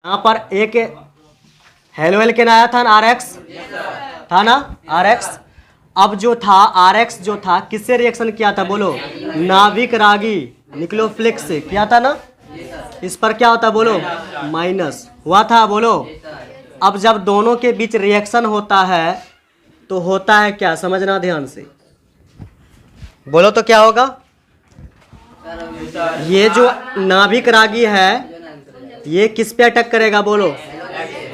यहाँ पर एक हेलो एल्केन आया था ना, RX था ना, RX। अब जो था RX जो था किससे रिएक्शन किया था बोलो? नाभिक रागी न्यूक्लियोफिलिक से किया था ना। इस पर क्या होता बोलो? माइनस हुआ था बोलो। अब जब दोनों के बीच रिएक्शन होता है तो होता है क्या, समझना ध्यान से बोलो तो क्या होगा? ये जो नाभिक रागी है ये किस पे अटैक करेगा बोलो?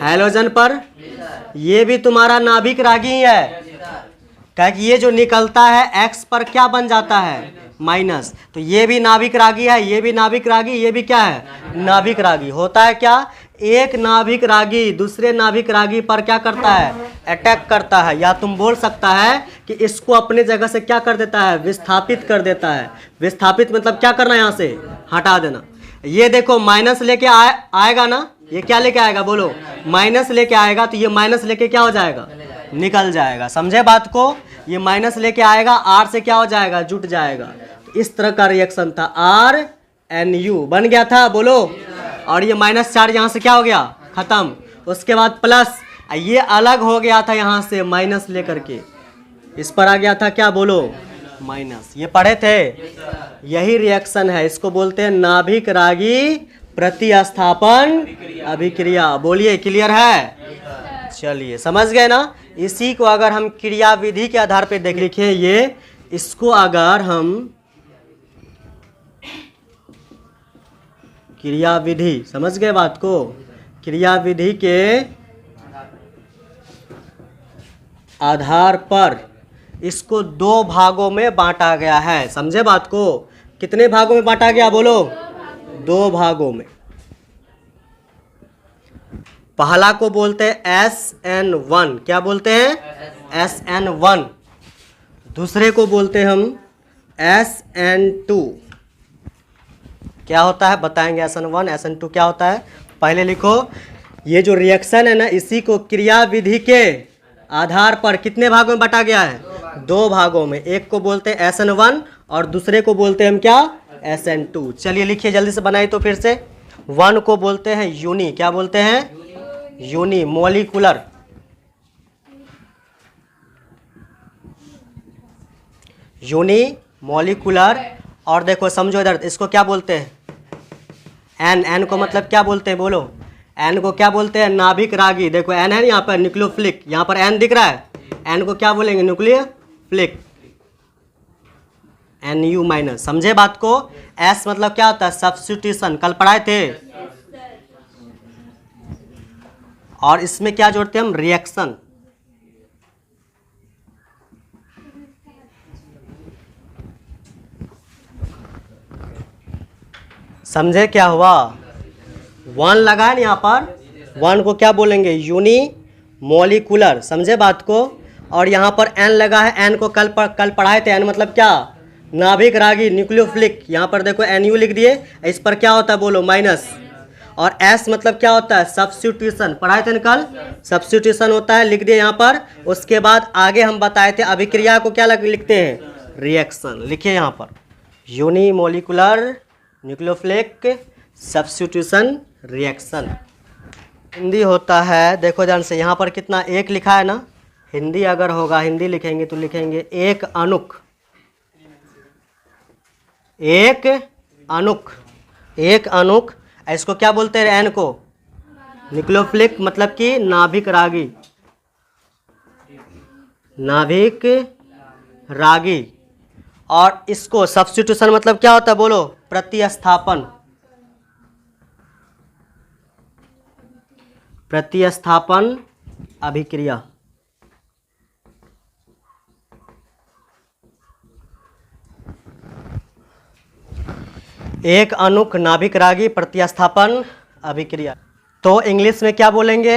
हैलोजन पर। ये भी तुम्हारा नाभिक रागी ही है, क्या कि ये जो निकलता है X पर क्या बन जाता है? माइनस। तो ये भी नाभिक रागी है, ये भी नाभिक रागी, ये भी क्या है? नाभिक रागी। होता है क्या, एक नाभिक रागी दूसरे नाभिक रागी पर क्या करता है? अटैक करता है। या तुम बोल सकता है कि इसको अपने जगह से क्या कर देता है? विस्थापित कर देता है। विस्थापित मतलब क्या करना, यहाँ से हटा देना। ये देखो माइनस लेके आएगा ना, ये क्या लेके आएगा बोलो? माइनस लेके आएगा, तो ये माइनस लेके क्या हो जाएगा? निकल जाएगा। समझे बात को? ये माइनस लेके आएगा, R से क्या हो जाएगा? जुट जाएगा। तो इस तरह का रिएक्शन था, RNU बन गया था बोलो। और ये माइनस चार्ज यहाँ से क्या हो गया? खत्म। उसके बाद प्लस, ये अलग हो गया था यहाँ से माइनस लेकर के, इस पर आ गया था क्या बोलो? माइनस। ये पढ़े थे, यही रिएक्शन है, इसको बोलते हैं नाभिक रागी प्रतिस्थापन अभिक्रिया। बोलिए, क्लियर है? चलिए, समझ गए ना। इसी को अगर हम क्रिया विधि के आधार पे देख लिखे, ये इसको अगर हम क्रिया विधि, समझ गए बात को? क्रिया विधि के आधार पर इसको दो भागों में बांटा गया है। समझे बात को? कितने भागों में बांटा गया बोलो? दो भागों में। पहला को बोलते हैं SN1, क्या बोलते हैं? SN1। दूसरे को बोलते हैं हम SN2। क्या होता है बताएंगे? SN1 SN2 क्या होता है? पहले लिखो, ये जो रिएक्शन है ना, इसी को क्रिया विधि के आधार पर कितने भागों में बांटा गया है? दो भागों में। एक को बोलते हैं SN1 और दूसरे को बोलते हैं हम क्या? SN2। चलिए लिखिए जल्दी से, बनाइए तो फिर से। 1 को बोलते हैं यूनी, क्या बोलते हैं? Unimolecular. Unimolecular. और देखो समझो इधर, इसको क्या बोलते हैं? एन को मतलब क्या बोलते हैं बोलो? एन को क्या बोलते हैं? नाभिक रागी। देखो एन है यहाँ पर न्यूक्लियोफिलिक, यहाँ पर एन दिख रहा है, एन को क्या बोलेंगे? न्यूक्लियोफिलिक। NU minus. समझे बात को? S मतलब क्या होता है? सब्स्टिट्यूशन, कल पढ़ाए थे। और इसमें क्या जोड़ते हैं हम? रिएक्शन। समझे क्या हुआ? 1 लगा है ना यहाँ पर, 1 को क्या बोलेंगे? Unimolecular. समझे बात को? और यहाँ पर N लगा है, N को कल पढ़ाए थे। N मतलब क्या? नाभिक रागी न्यूक्लियोफिलिक। यहाँ पर देखो NU लिख दिए, इस पर क्या होता है बोलो? माइनस। और S मतलब क्या होता है? सब्स्टिट्यूशन, पढ़ाए थे ना कल, सब्स्टिट्यूशन होता है, लिख दिए यहाँ पर। उसके बाद आगे हम बताए थे अभिक्रिया को क्या लिखते हैं? रिएक्शन। लिखिए यहाँ पर, unimolecular nucleophilic substitution reaction. Hindi होता है, देखो ध्यान से, यहाँ पर कितना? एक लिखा है ना। हिंदी अगर होगा, हिंदी लिखेंगे तो लिखेंगे एक अणुक। एक अणुक, एक अणुक। इसको क्या बोलते हैं? एन को न्यूक्लियोफिलिक मतलब कि नाभिक रागी, नाभिक रागी। और इसको सब्स्टिट्यूशन मतलब क्या होता है बोलो? प्रतिस्थापन, प्रतिस्थापन अभिक्रिया। एक अणुक नाभिक रागी प्रतिस्थापन अभिक्रिया। तो इंग्लिश में क्या बोलेंगे?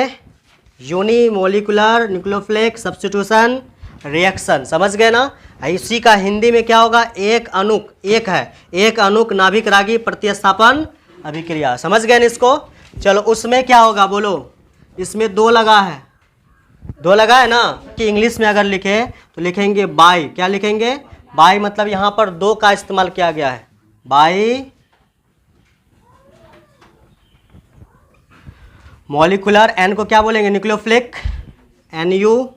Unimolecular nucleophilic substitution reaction. समझ गए ना? इसी का हिंदी में क्या होगा? एक अणुक, एक है, एक अणुक नाभिक रागी प्रतिस्थापन अभिक्रिया। समझ गए ना इसको? चलो उसमें क्या होगा बोलो? इसमें 2 लगा है, 2 लगा है ना। कि इंग्लिश में अगर लिखे तो लिखेंगे बाई। क्या लिखेंगे? बाई। मतलब यहाँ पर 2 का इस्तेमाल किया गया है, बाई मॉलिकुलर, एन को क्या बोलेंगे? न्यूक्लियोफिलिक, NU,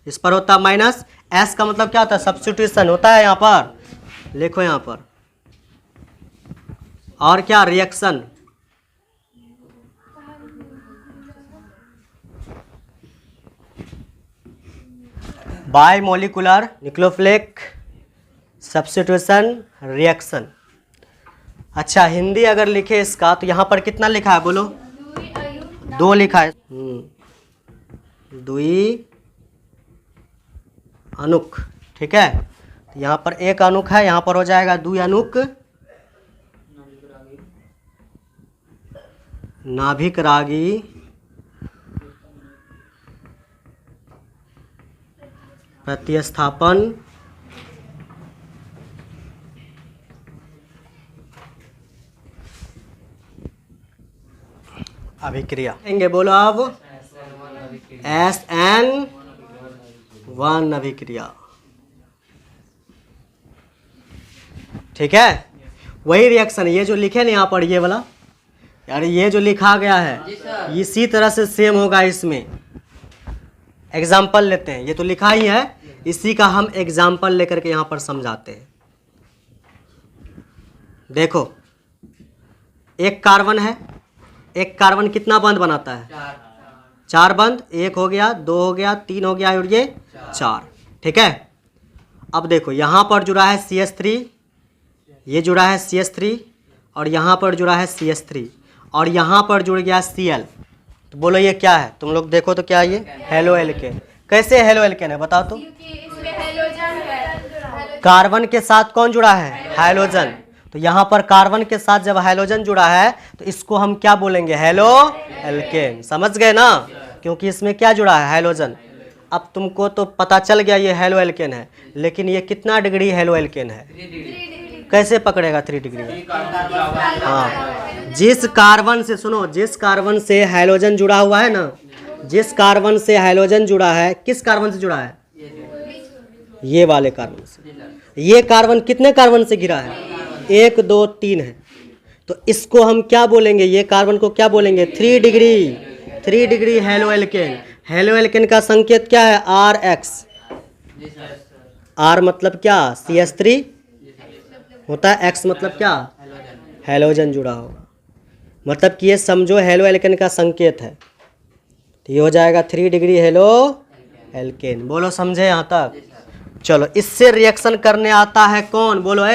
इस पर होता है माइनस। एस का मतलब क्या होता है? सब्स्टिट्यूशन होता है यहाँ पर, लिखो यहाँ पर। और क्या? Reaction. Bye molecular, nucleophilic, substitution, reaction. अच्छा, हिंदी अगर लिखे इसका तो यहाँ पर कितना लिखा है बोलो? 2 लिखा है। द्वि अणुक, ठीक है। तो यहाँ पर एक अणुक है, यहाँ पर हो जाएगा द्वि अणुक नाभिक रागी प्रतिस्थापन अभिक्रिया। कहेंगे बोलो अब SN1 अभिक्रिया, ठीक है। वही रिएक्शन, ये जो लिखे ना यहाँ पर, ये वाला यार, ये जो लिखा गया है इसी तरह से सेम होगा इसमें। एग्जाम्पल लेते हैं, ये तो लिखा ही है, इसी का हम एग्जाम्पल लेकर के यहाँ पर समझाते हैं। देखो, एक कार्बन है, एक कार्बन कितना बंध बनाता है? 4 बंध। 1 हो गया, 2 हो गया, 3 हो गया और ये 4, ठीक है। अब देखो यहाँ पर जुड़ा है CH3, ये जुड़ा है CH3, और यहाँ पर जुड़ा है CH3, और यहाँ पर जुड़ गया Cl। तो बोलो ये क्या है? तुम लोग देखो तो क्या ये? Halo alkane. कैसे हेलो एल्केन है बताओ तो? कार्बन के साथ कौन जुड़ा है? हाइड्रोजन। तो यहाँ पर कार्बन के साथ जब हाइड्रोजन जुड़ा है तो इसको हम क्या बोलेंगे? Halo alkane. समझ गए ना? क्योंकि इसमें क्या जुड़ा है? हाइड्रोजन। अब तुमको तो पता चल गया ये हेलो एल्केन है, लेकिन ये कितना डिग्री हेलो एल्केन है? कैसे पकड़ेगा 3 डिग्री? हाँ, जिस कार्बन से, सुनो, जिस कार्बन से हाइड्रोजन जुड़ा हुआ है ना, जिस कार्बन से हाइड्रोजन जुड़ा है, किस कार्बन से जुड़ा है? ये वाले कार्बन से। ये कार्बन कितने कार्बन से घिरा है? 1 2 3 है। तो इसको हम क्या बोलेंगे? ये कार्बन को क्या बोलेंगे? 3 degree. 3 degree halo alkane. Halo alkane का संकेत क्या है? RX। R मतलब क्या? CH3 होता है, X मतलब क्या? हैलोजन जुड़ा होगा। मतलब कि ये समझो हेलो एल्केन का संकेत है। तो ये हो जाएगा 3 डिग्री हेलो एल्केन। बोलो समझे यहाँ तक? चलो, इससे रिएक्शन करने आता है कौन? बोलो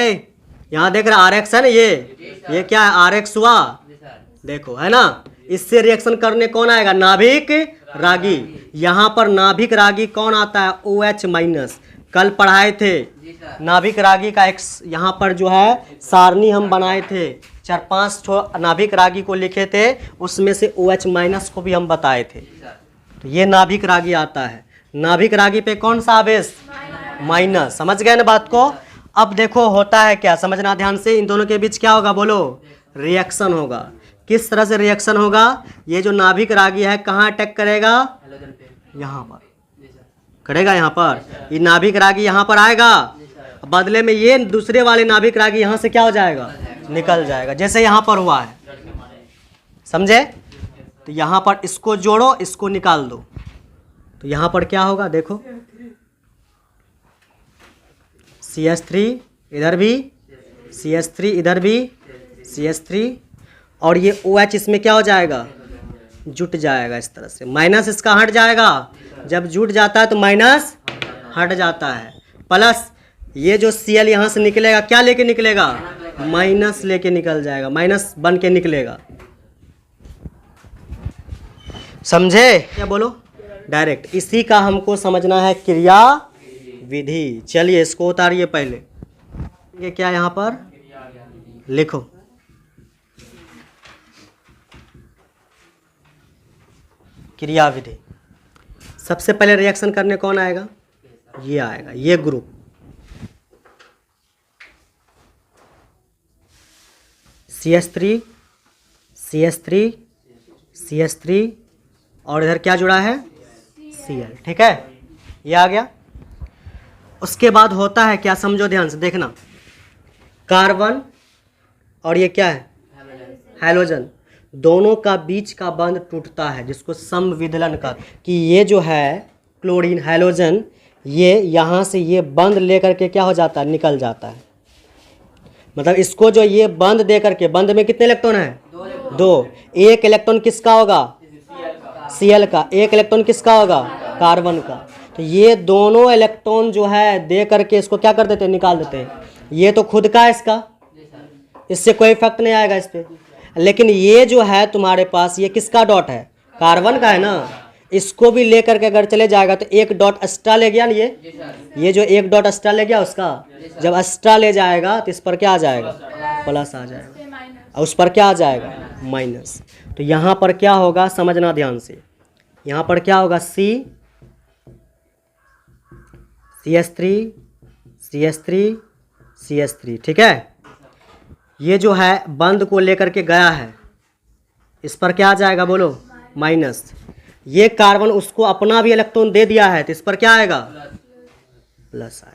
यहाँ देख रहा RX है ना, ये क्या है? RX हुआ, देखो है ना। इससे रिएक्शन करने कौन आएगा? नाभिक रागी। यहाँ पर नाभिक रागी कौन आता है? OH minus. कल पढ़ाए थे नाभिक रागी का एक, यहाँ पर जो है सारणी हम बनाए थे, 4-5 नाभिक रागी को लिखे थे, उसमें से OH माइनस को भी हम बताए थे। तो ये नाभिक रागी आता है। नाभिक रागी पे कौन सा आवेश? माइनस। समझ गए ना बात को? अब देखो होता है क्या, समझना ध्यान से। इन दोनों के बीच क्या होगा? बोलो, रिएक्शन होगा। किस तरह से रिएक्शन होगा? ये जो नाभिक रागी है कहाँ अटैक करेगा? यहाँ पर करेगा, यहाँ पर। ये नाभिक रागी यहाँ पर आएगा, बदले में ये दूसरे वाले नाभिक रागी यहाँ से क्या हो जाएगा? निकल जाएगा, जैसे यहाँ पर हुआ है। समझे? तो यहाँ पर इसको जोड़ो, इसको निकाल दो, तो यहाँ पर क्या होगा? देखो, CH3 इधर भी, CH3 इधर भी, CH3, और ये OH इसमें क्या हो जाएगा? जुट जाएगा इस तरह से। माइनस इसका हट जाएगा, जब जुट जाता है तो माइनस हट जाता है। प्लस ये जो Cl यहाँ से निकलेगा, क्या लेके निकलेगा? माइनस लेके निकल जाएगा, माइनस बन के निकलेगा। समझे? क्या बोलो? डायरेक्ट। इसी का हमको समझना है क्रिया विधि। चलिए इसको उतारिए पहले। ये क्या यहाँ पर लिखो, क्रिया विधि। सबसे पहले रिएक्शन करने कौन आएगा? ये आएगा, ये ग्रुप। CH3 CH3 CH3 और इधर क्या जुड़ा है? Cl। ठीक है, ये आ गया। उसके बाद होता है क्या? समझो ध्यान से, देखना। कार्बन और ये क्या है? हाइड्रोजन, दोनों का बीच का बंध टूटता है, जिसको समविदलन का, कि ये जो है क्लोरीन हैलोजन, ये यहाँ से ये बंध लेकर के क्या हो जाता है, निकल जाता है। मतलब इसको जो ये बंध दे करके, बंध में कितने इलेक्ट्रॉन है, 2। एक इलेक्ट्रॉन किसका होगा, Cl का। एक इलेक्ट्रॉन किसका होगा, कार्बन का। तो ये दोनों इलेक्ट्रॉन जो है दे करके इसको क्या कर देते हैं, निकाल देते हैं। ये तो खुद का है इसका, इससे कोई इफेक्ट नहीं आएगा इस पर। लेकिन ये जो है तुम्हारे पास, ये किसका डॉट है, कार्बन का है ना। इसको भी लेकर के अगर चले जाएगा तो एक डॉट एक्स्ट्रा ले गया ना, ये जो एक डॉट एक्स्ट्रा ले गया उसका, जब एक्स्ट्रा ले जाएगा तो इस पर क्या आ जाएगा, प्लस आ जाएगा, और उस पर क्या आ जाएगा, माइनस। तो यहाँ पर क्या होगा, समझना ध्यान से। यहाँ पर क्या होगा, CH3 CH3 CH3, ठीक है। ये जो है बंध को लेकर के गया है, इस पर क्या आ जाएगा, बोलो, माइनस। ये कार्बन उसको अपना भी इलेक्ट्रॉन दे दिया है, तो इस पर क्या आएगा, प्लस आएगा।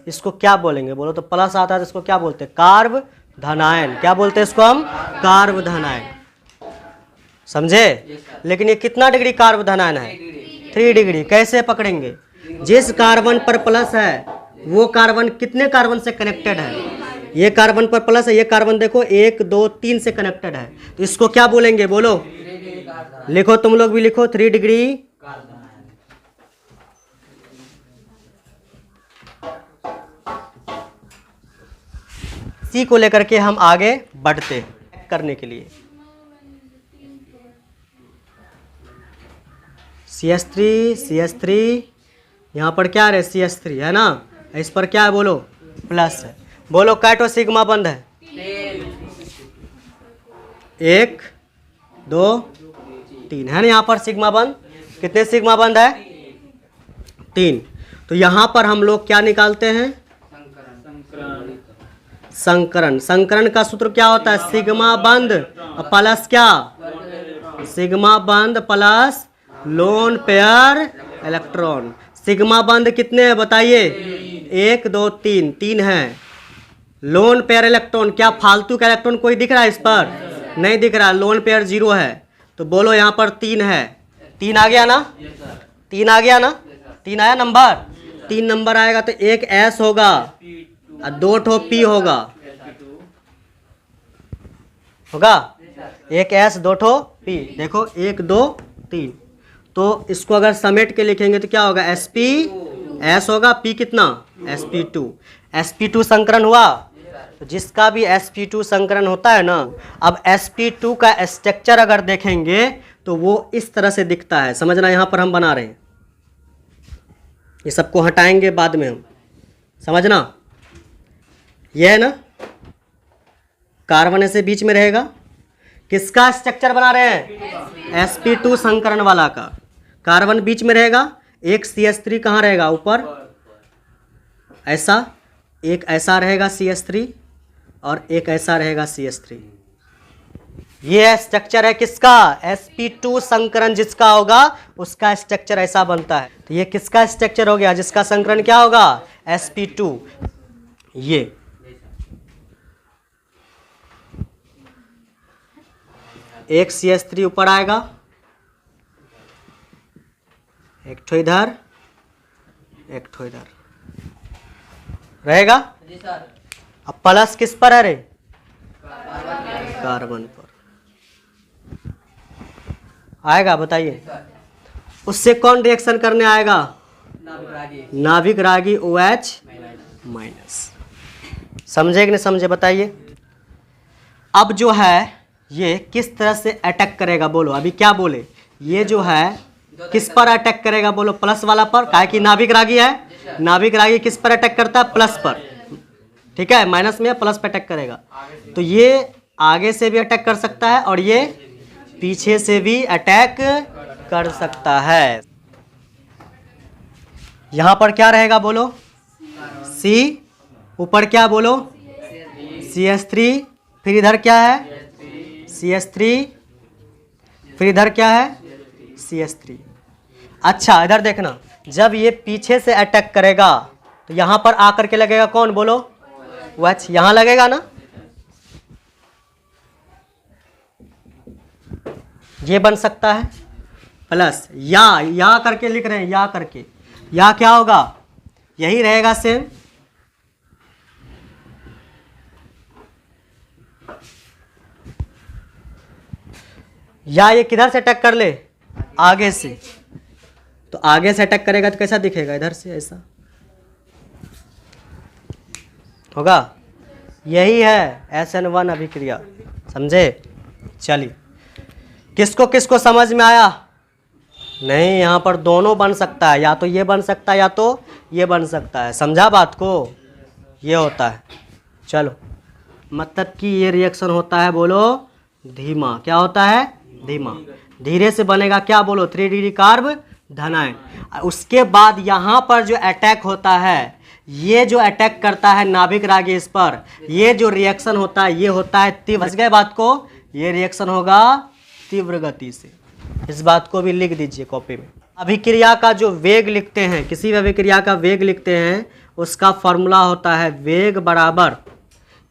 इसको क्या बोलेंगे, बोलो, तो प्लस आता है तो इसको क्या बोलते हैं, कार्ब धनायन। क्या बोलते हैं इसको हम, कार्ब धनायन। समझे। लेकिन ये कितना डिग्री कार्ब धनायन है, 3 डिग्री। कैसे पकड़ेंगे, जिस कार्बन पर प्लस है वो कार्बन कितने कार्बन से कनेक्टेड है, ये कार्बन पर प्लस है, ये कार्बन देखो 1 2 3 से कनेक्टेड है। तो इसको क्या बोलेंगे, बोलो, लिखो, तुम लोग भी लिखो, 3 डिग्री सी को लेकर के हम आगे बढ़ते करने के लिए। CH3 यहाँ पर क्या है, CH3 है ना, इस पर क्या है, बोलो, प्लस है। बोलो, कैटो सिग्मा बंध है, 1 2 3 है ना। यहाँ पर सिग्मा बंध, कितने सिग्मा बंध है, 3। तो यहाँ पर हम लोग क्या निकालते हैं, संकरण। संकरण का सूत्र क्या होता है, सिग्मा बंध प्लस क्या, सिग्मा बंध plus lone pair electron. Sigma बंध कितने हैं बताइए, 1 2 3, 3 है। लोन पेयर इलेक्ट्रॉन, क्या फालतू का इलेक्ट्रॉन कोई दिख रहा है इस पर, नहीं दिख रहा, लोन पेयर 0 है। तो बोलो यहाँ पर 3 है, 3 आ गया ना, 3 आ गया ना, 3 आया नंबर, 3 नंबर आएगा तो एक S होगा और 2 ठो P होगा, एक S 2 ठो P। देखो 1 2 3, तो इसको अगर समेट के लिखेंगे तो क्या होगा, Sp S होगा, P कितना, Sp2। Sp2 संकरण हुआ, तो जिसका भी Sp2 संकरण होता है ना, अब Sp2 का स्ट्रक्चर अगर देखेंगे तो वो इस तरह से दिखता है। समझना, यहाँ पर हम बना रहे हैं, ये सबको हटाएंगे बाद में हम, समझना। ये है ना, कार्बन ऐसे बीच में रहेगा, किसका स्ट्रक्चर बना रहे हैं, Sp2 संकरण वाला का। कार्बन बीच में रहेगा, एक CH3 कहाँ रहेगा, ऊपर, ऐसा, एक ऐसा रहेगा CH3 और एक ऐसा रहेगा CH3। ये स्ट्रक्चर है किसका, Sp2 संकरण जिसका होगा उसका स्ट्रक्चर ऐसा बनता है। तो ये किसका स्ट्रक्चर हो गया, जिसका संकरण क्या होगा, Sp2। ये एक CH3 ऊपर आएगा, एक ठो इधर, एक ठो इधर रहेगा। अब प्लस किस पर है रे, कार्बन पर आएगा, बताइए। उससे कौन रिएक्शन करने आएगा, नाभिक रागी OH माइनस। समझे कि नहीं समझे, बताइए। अब जो है ये किस तरह से अटैक करेगा, बोलो। अभी क्या बोले, ये जो है किस पर अटैक करेगा, बोलो, प्लस वाला पर, काहे कि नाभिक रागी है। नाभिक रागी किस पर अटैक करता है, प्लस पर, ठीक है, माइनस में प्लस पर अटैक करेगा। तो ये आगे से भी अटैक कर सकता है और ये पीछे से भी अटैक कर सकता है। यहां पर क्या रहेगा, बोलो, C, ऊपर क्या, बोलो, CH3, फिर इधर क्या है, CH3, फिर इधर क्या है, CH3। अच्छा, इधर देखना, जब ये पीछे से अटैक करेगा तो यहां पर आकर के लगेगा कौन, बोलो, OH। यहां लगेगा ना, ये बन सकता है प्लस या करके लिख रहे हैं, या करके, या क्या होगा, यही रहेगा सेम। या ये किधर से अटैक कर ले, आगे से, तो आगे से अटैक करेगा तो कैसा दिखेगा, इधर से ऐसा होगा। यही है SN1 अभिक्रिया, समझे। चलिए, किसको किसको समझ में आया? नहीं, यहाँ पर दोनों बन सकता है, या तो ये बन सकता है या तो ये बन सकता है, समझा बात को। ये होता है, चलो, मतलब कि ये रिएक्शन होता है, बोलो धीमा। क्या होता है? धीमा। धीरे से बनेगा, क्या बोलो, 3 डिग्री कार्ब धनायन। उसके बाद यहाँ पर जो अटैक होता है, ये जो अटैक करता है नाभिक रागी इस पर, ये जो रिएक्शन होता है ये होता है तीव्र। समझ गए बात को? ये रिएक्शन होगा तीव्र गति से। इस बात को भी लिख दीजिए कॉपी में। अभिक्रिया का जो वेग लिखते हैं, किसी भी अभिक्रिया का वेग लिखते हैं, उसका फॉर्मूला होता है वेग बराबर,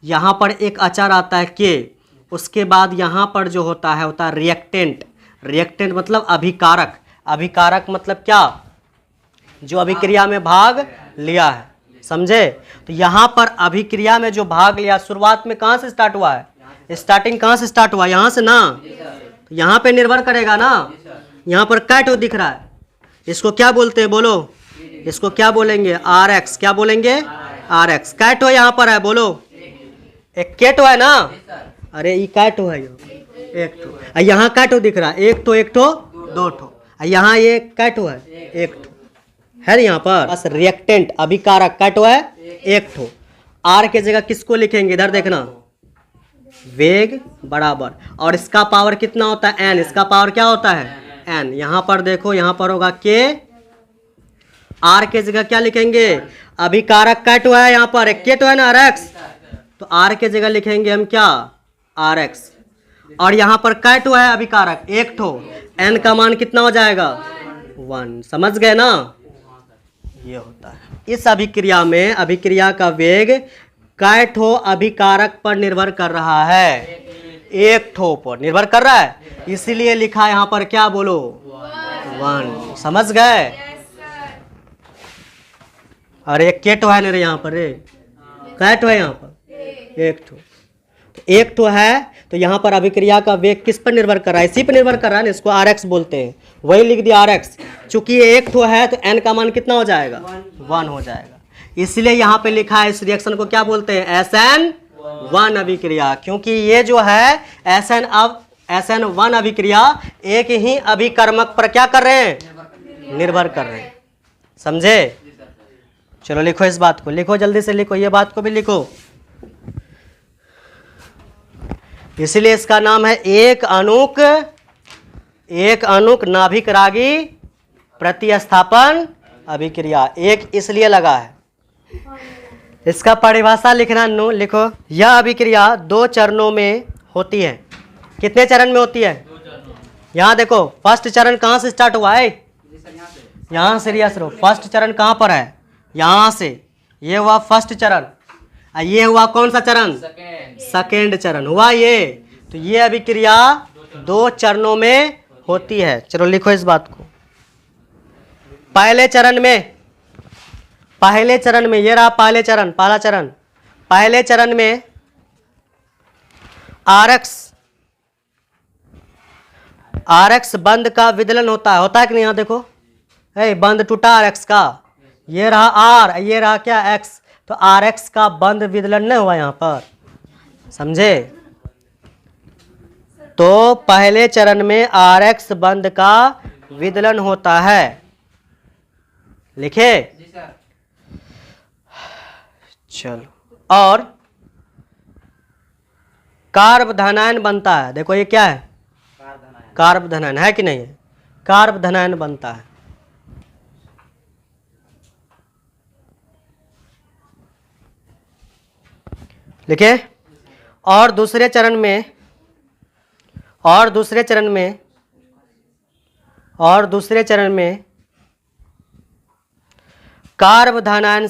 यहाँ पर एक अचर आता है के, उसके बाद यहाँ पर जो होता है रिएक्टेंट। रिएक्टेंट मतलब अभिकारक। अभिकारक मतलब क्या? जो अभिक्रिया में भाग लिया है, समझे। तो यहाँ पर अभिक्रिया में जो भाग लिया, शुरुआत में कहाँ से स्टार्ट हुआ है? स्टार्टिंग कहाँ से स्टार्ट हुआ? यहाँ से ना। तो यहाँ पे निर्भर करेगा ना। यहाँ पर कैटो दिख रहा है, इसको क्या बोलते हैं, बोलो। इसको क्या बोलेंगे? RX। क्या बोलेंगे? RX। कैटो यहाँ पर है, बोलो। एक केटो है ना। अरे ये कैटो है, एक ठो। यहाँ कैटो दिख रहा है, एक ठो, दो ठो। यहाँ ये कैटो है, एक ठो है यहाँ पर। बस रिएक्टेंट अभिकारक कैटो है, एक ठो। R के जगह किसको लिखेंगे? इधर देखना, वेग बराबर, और इसका पावर कितना होता है? N। इसका पावर क्या होता है? N। यहाँ पर देखो, यहाँ पर होगा K। R के जगह क्या लिखेंगे? अभिकारक कैटो है, यहाँ पर एक केटो है ना, RX। तो R के जगह लिखेंगे हम क्या? RX। और यहाँ पर कैटो है अभिकारक, एक ठो। N का मान कितना हो जाएगा? 1। समझ गए ना? ये होता है। इस अभिक्रिया में अभिक्रिया का वेग कैटो अभिकारक पर निर्भर कर रहा है, एक ठो पर निर्भर कर रहा है, इसीलिए लिखा यहाँ पर क्या, बोलो, 1। समझ गए? अरे एक केटो है ना यहाँ पर, रे कैटो है यहाँ पर, एक ठो। एक ठो है तो यहाँ पर अभिक्रिया का वेग किस पर निर्भर कर रहा है? इसी पर निर्भर कर रहा है ना, इसको RX बोलते हैं, वही लिख दिया RX। चूंकि ये एक ठो है तो N का मान कितना हो जाएगा? 1 हो जाएगा। इसलिए यहाँ पे लिखा है इस रिएक्शन को क्या बोलते हैं? SN1 अभिक्रिया। क्योंकि ये जो है SN1 अभिक्रिया एक ही अभिकर्मक पर क्या कर रहे हैं? निर्भर कर रहे हैं, समझे। चलो लिखो, इस बात को लिखो, जल्दी से लिखो, ये बात को भी लिखो। इसलिए इसका नाम है एक अणुक नाभिक रागी प्रतिस्थापन अभिक्रिया। एक इसलिए लगा है। इसका परिभाषा लिखना, लिखो। यह अभिक्रिया 2 चरणों में होती है। कितने चरण में होती है? यहाँ देखो, फर्स्ट चरण कहाँ से स्टार्ट हुआ है? यहाँ से रियास रो। फर्स्ट चरण कहाँ पर है? यहाँ से। ये हुआ फर्स्ट चरण, ये हुआ कौन सा चरण? सेकेंड चरण हुआ ये। तो ये अभिक्रिया 2 चरणों में होती है। चलो लिखो इस बात को। पहले चरण में ये रहा पहला चरण। पहले चरण में RX बंद का विदलन होता है कि नहीं? यहाँ देखो, बंद टूटा RX का, ये रहा R, ये रहा क्या? X। तो RX का बंद विदलन नहीं हुआ यहाँ पर, समझे। तो पहले चरण में RX बंद का विदलन होता है, लिखे। चलो, और कार्ब धनायन बनता है। देखो ये क्या है? कार्ब धनायन है कि नहीं है? कार्ब धनायन बनता है। लिखे। और दूसरे चरण में कार्ब धनायन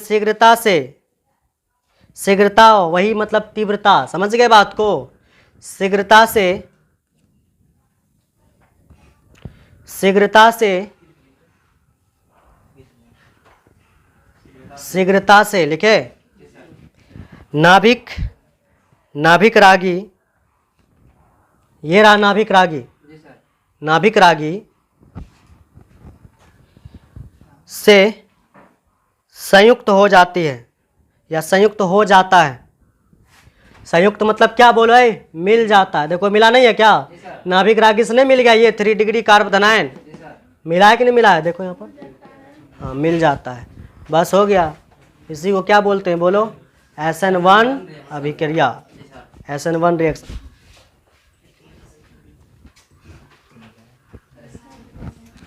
शीघ्रता वही मतलब तीव्रता, समझ गए बात को। शीघ्रता से शीघ्रता से लिखे नाभिक रागी, ये रहा नाभिक रागी, नाभिक रागी से संयुक्त हो जाती है या संयुक्त हो जाता है। संयुक्त मतलब क्या बोलो है? मिल जाता है। देखो मिला नहीं है क्या? नाभिक रागी से नहीं मिल गया ये 3 डिग्री कार्बोधनायन? मिला है कि नहीं मिला है? देखो यहाँ पर, हाँ मिल जाता है, बस हो गया। इसी को क्या बोलते हैं बोलो? SN1 अभिक्रिया, SN1 रिएक्शन।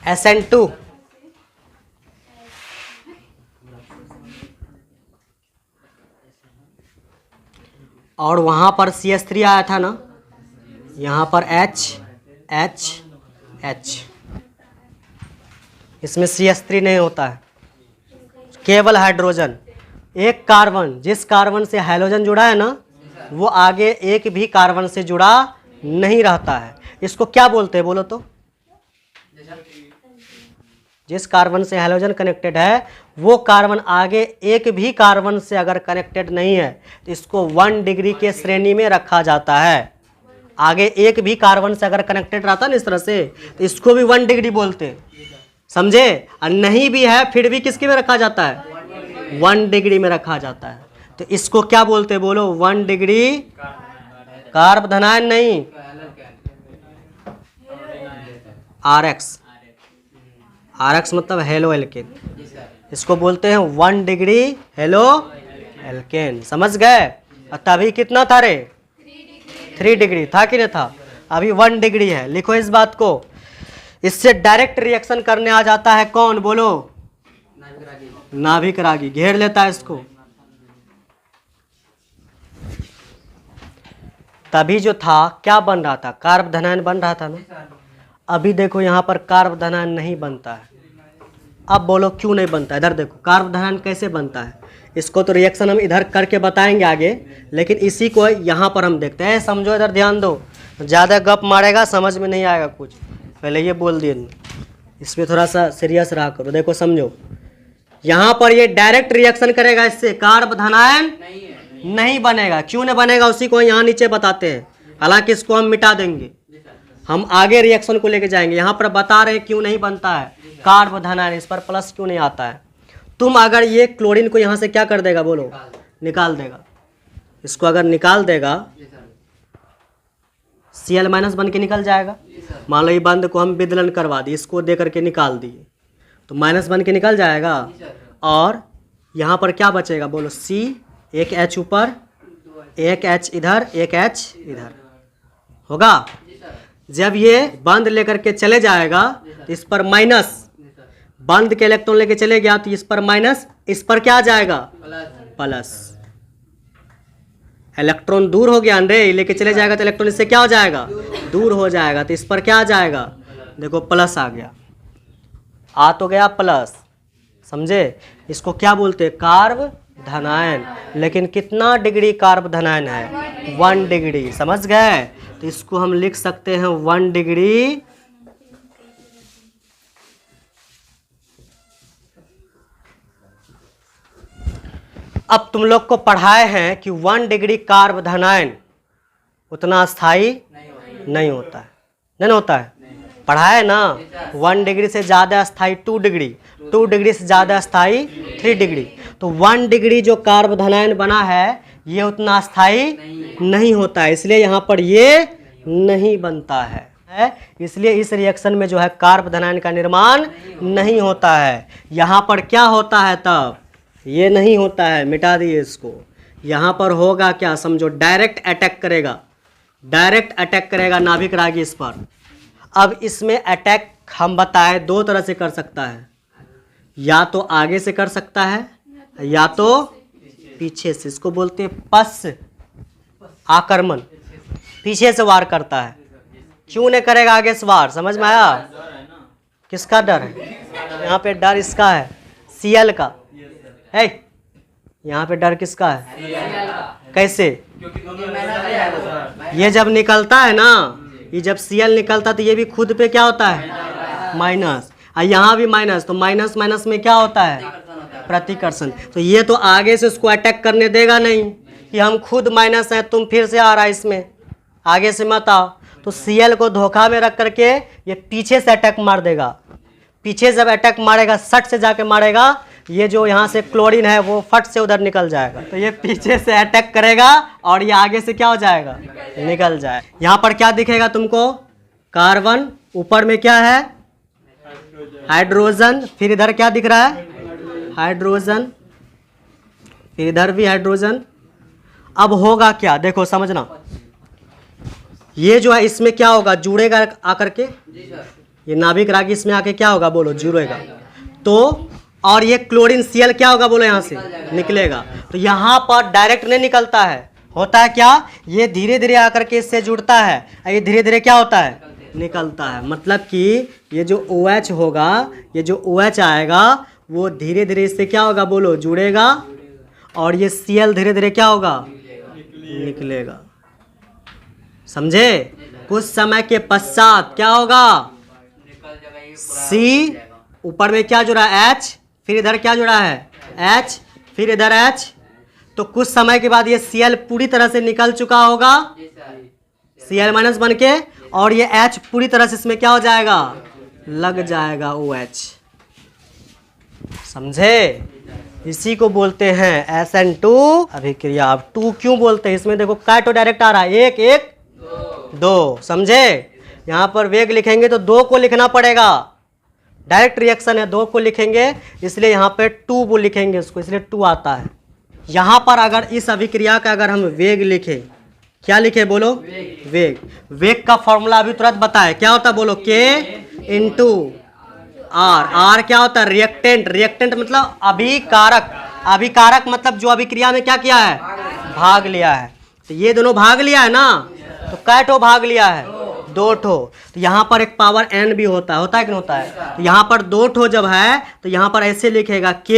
SN2 और वहाँ पर CH3 आया था ना, यहाँ पर H, इसमें CH3 नहीं होता है, केवल हाइड्रोजन। एक कार्बन, जिस कार्बन से हाइड्रोजन जुड़ा है ना, वो आगे एक भी कार्बन से जुड़ा नहीं रहता है। इसको क्या बोलते हैं बोलो तो? जिस कार्बन से हाइड्रोजन कनेक्टेड है, वो कार्बन आगे एक भी कार्बन से अगर कनेक्टेड नहीं है तो इसको 1 डिग्री के श्रेणी में रखा जाता है। आगे एक भी कार्बन से अगर कनेक्टेड रहता है ना इस तरह से, तो इसको भी 1 डिग्री बोलते हैं, समझे? और नहीं भी है फिर भी किसके में रखा जाता है? 1 डिग्री में रखा जाता है। तो इसको क्या बोलते हैं बोलो? 1 डिग्री कार्बोधनायन नहीं, RX मतलब हेलो एल्केन। इसको बोलते हैं 1 डिग्री हेलो एल्केन, समझ गए? और तभी कितना था रे? 3 डिग्री था कि नहीं था? अभी 1 डिग्री है। लिखो इस बात को। इससे डायरेक्ट रिएक्शन करने आ जाता है कौन बोलो? नाभिक रागी। घेर लेता है इसको। तभी जो था क्या बन रहा था? कार्बोधनायन बन रहा था ना। अभी देखो यहाँ पर कार्बोधनायन नहीं बनता है। अब बोलो क्यों नहीं बनता? इधर देखो कार्बोधनायन कैसे बनता है। इसको तो रिएक्शन हम इधर करके बताएंगे आगे, लेकिन इसी को यहाँ पर हम देखते हैं। समझो, इधर ध्यान दो, ज़्यादा गप मारेगा समझ में नहीं आएगा कुछ, पहले ये बोल दिए। इसमें थोड़ा सा सीरियस रहा करो। देखो समझो, यहाँ पर ये डायरेक्ट रिएक्शन करेगा, इससे कार्बोधनायन नहीं बनेगा। क्यों नहीं बनेगा उसी को यहाँ नीचे बताते हैं। हालांकि इसको हम मिटा देंगे, हम आगे रिएक्शन को लेके जाएंगे। यहाँ पर बता रहे हैं क्यों नहीं बनता है कार्बोधनायन, इस पर प्लस क्यों नहीं आता है। तुम अगर ये क्लोरीन को यहाँ से क्या कर देगा बोलो? निकाल देगा। इसको अगर निकाल देगा Cl- बन के निकल जाएगा। मान लो ये बंद को हम विदलन करवा दिए, इसको दे करके निकाल दिए तो माइनस बन के निकल जाएगा। और यहाँ पर क्या बचेगा बोलो? C, एक H ऊपर, एक H इधर, एक H इधर होगा। जब ये बंद लेकर के चले जाएगा तो इस पर माइनस, बंद के इलेक्ट्रॉन लेके चले गया तो इस पर माइनस, इस पर क्या आ जाएगा? प्लस। इलेक्ट्रॉन दूर हो गया अंदर, लेके चले जाएगा तो इलेक्ट्रॉन इससे क्या हो जाएगा? दूर हो जाएगा। तो इस पर क्या आ जाएगा? देखो प्लस आ गया, आ तो गया प्लस, समझे? इसको क्या बोलते हैं? कार्बोधनायन। लेकिन कितना डिग्री कार्बोधनायन है? 1 डिग्री, समझ गए? तो इसको हम लिख सकते हैं 1 डिग्री अब तुम लोग को पढ़ाए हैं कि 1 डिग्री कार्बोधनायन उतना स्थायी नहीं होता है। नहीं होता है, पढ़ाए ना? 1 डिग्री से ज़्यादा स्थायी 2 डिग्री, 2 डिग्री से ज़्यादा स्थायी 3 डिग्री। तो 1 डिग्री जो कार्बोधनायन बना है ये उतना स्थायी नहीं होता है, इसलिए यहाँ पर ये नहीं बनता है। इसलिए इस रिएक्शन में जो है कार्बोधनायन का निर्माण नहीं होता है। यहाँ पर क्या होता है तब? ये नहीं होता है, मिटा दिए इसको। यहाँ पर होगा क्या समझो? डायरेक्ट अटैक करेगा, डायरेक्ट अटैक करेगा नाभिक रागी इस पर। अब इसमें अटैक हम बताए 2 तरह से कर सकता है, या तो आगे से कर सकता है या तो पीछे से। इसको बोलते हैं पश्च आक्रमण, पीछे से वार करता है। क्यों नहीं करेगा आगे से वार? समझ में आया? किसका डर है? यहाँ पे डर इसका है, Cl का है। यहाँ पे डर किसका है? कैसे? ये जब निकलता है ना, ये जब Cl निकलता तो ये भी खुद पे क्या होता है? माइनस, और यहाँ भी माइनस, तो माइनस माइनस में क्या होता है? प्रतिकर्षण। तो ये तो आगे से उसको अटैक करने देगा नहीं कि हम खुद माइनस हैं, तुम फिर से आ रहा है इसमें, आगे से मत आओ। तो Cl को धोखा में रख करके ये पीछे से अटैक मार देगा। पीछे जब अटैक मारेगा, सट से जाके मारेगा, ये जो यहाँ से क्लोरीन है वो फट से उधर निकल जाएगा। तो ये पीछे से अटैक करेगा और ये आगे से क्या हो जाएगा? निकल जाए। यहाँ पर क्या दिखेगा तुमको? कार्बन, ऊपर में क्या है? हाइड्रोजन, फिर इधर क्या दिख रहा है? हाइड्रोजन, फिर इधर भी हाइड्रोजन। अब होगा क्या, देखो समझना, ये जो है इसमें क्या होगा? जुड़ेगा आकर के, ये नाभिक रागी इसमें आके क्या होगा? बोलो, जुड़ेगा। तो और ये क्लोरीन Cl क्या होगा? बोलो, यहाँ से निकलेगा। तो यहाँ पर डायरेक्ट नहीं निकलता है, होता है क्या? ये धीरे धीरे आकर के इससे जुड़ता है, ये धीरे धीरे क्या होता है? निकलता है। मतलब कि ये जो OH होगा, ये जो OH आएगा वो धीरे धीरे इससे क्या होगा? बोलो, जुड़ेगा, और ये Cl धीरे धीरे क्या होगा? निकलेगा। समझे? कुछ समय के पश्चात क्या होगा? C, ऊपर में क्या जुड़ा है? H, फिर इधर क्या जुड़ा है? H, फिर इधर H। तो कुछ समय के बाद ये Cl पूरी तरह से निकल चुका होगा, Cl माइनस बन के, और ये H पूरी तरह से इसमें क्या हो जाएगा? लग जाएगा OH। समझे? इसी को बोलते हैं SN2 अभिक्रिया। अब 2 क्यों बोलते हैं? इसमें देखो काटो डायरेक्ट आ रहा है, 1 1 2। समझे? यहाँ पर वेग लिखेंगे तो 2 को लिखना पड़ेगा, डायरेक्ट रिएक्शन है, 2 को लिखेंगे, इसलिए यहाँ पे 2 वो लिखेंगे उसको, इसलिए 2 आता है। यहाँ पर अगर इस अभिक्रिया का अगर हम वेग लिखें, क्या लिखे? बोलो, वेग। वेग का फॉर्मूला अभी तुरंत बताए, क्या होता है? बोलो, K × R। R क्या होता है? रिएक्टेंट। रिएक्टेंट मतलब अभिकारक। अभिकारक मतलब जो अभिक्रिया में क्या किया है? भाग लिया है। तो ये दोनों भाग लिया है ना, तो कै ठो भाग लिया है? 2 ठो। तो यहाँ पर एक पावर n भी होता है कि नहीं होता है? तो यहाँ पर 2 ठो जब है तो यहाँ पर ऐसे लिखेगा K,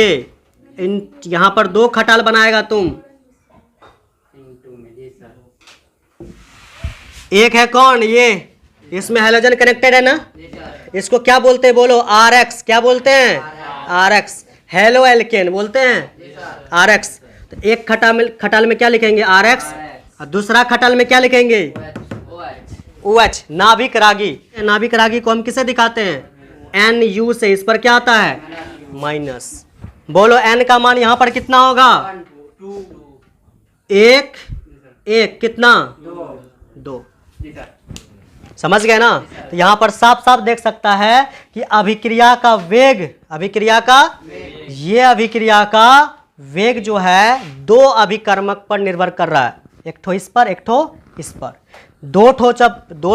यहाँ पर 2 खटाल बनाएगा तुम, एक है कौन? ये, इसमें हैलोजन कनेक्टेड है ना, इसको क्या बोलते हैं? बोलो, RX। क्या बोलते हैं? RX। हेलो एल्केन बोलते हैं, RX। तो एक खटाल में क्या लिखेंगे? RX, और दूसरा खटाल में क्या लिखेंगे? OH। नाभिक रागी। नाभिक रागी को हम किसे दिखाते हैं? NU से। इस पर क्या आता है? माइनस। बोलो, N का मान यहाँ पर कितना होगा? 1 1 कितना? 2। समझ गए ना? तो यहाँ पर साफ साफ देख सकता है कि अभिक्रिया का वेग, ये अभिक्रिया का वेग जो है 2 अभिकर्मक पर निर्भर कर रहा है, एक ठो इस पर, एक ठो इस पर। 2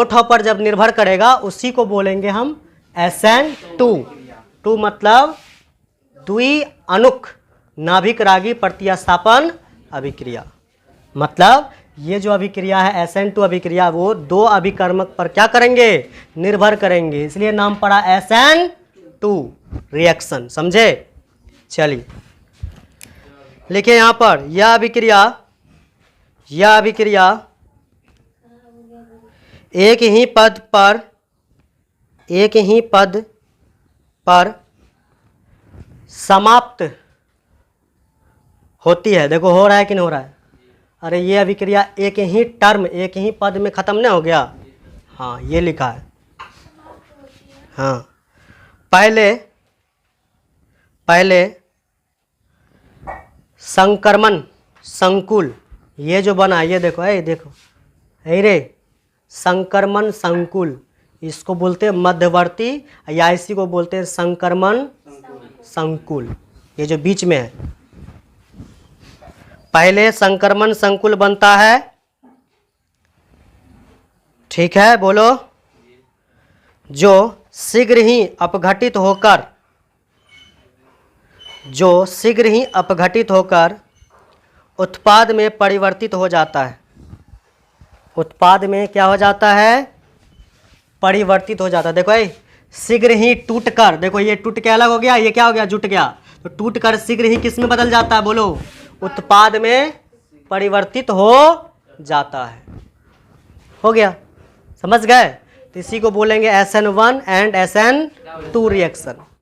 ठो पर जब निर्भर करेगा उसी को बोलेंगे हम SN2। 2 मतलब द्विअणुक नाभिक रागी प्रतिस्थापन अभिक्रिया। मतलब ये जो अभिक्रिया है SN2 अभिक्रिया, वो 2 अभिकर्मक पर क्या करेंगे? निर्भर करेंगे, इसलिए नाम पड़ा SN2 रिएक्शन। समझे? चलिए लिखिए यहाँ पर, यह अभिक्रिया एक ही पद पर समाप्त होती है। देखो हो रहा है कि नहीं हो रहा है? अरे ये अभिक्रिया एक ही टर्म, एक ही पद में खत्म नहीं हो गया? हाँ, ये लिखा है। हाँ, पहले संक्रमण संकुल, ये जो बना, ये देखो, देखो रे, संक्रमण संकुल, इसको बोलते हैं मध्यवर्ती, या इसी को बोलते हैं संक्रमण संकुल, ये जो बीच में है। पहले संक्रमण संकुल बनता है, ठीक है? बोलो, जो शीघ्र ही अपघटित होकर उत्पाद में परिवर्तित हो जाता है। उत्पाद में क्या हो जाता है? परिवर्तित हो जाता है। देखो शीघ्र ही टूटकर, देखो ये टूट के अलग हो गया, ये क्या हो गया? जुट गया। तो टूटकर शीघ्र ही किस में बदल जाता है? बोलो, उत्पाद में परिवर्तित हो जाता है। हो गया? समझ गए? तो इसी को बोलेंगे SN1 एंड SN2 रिएक्शन।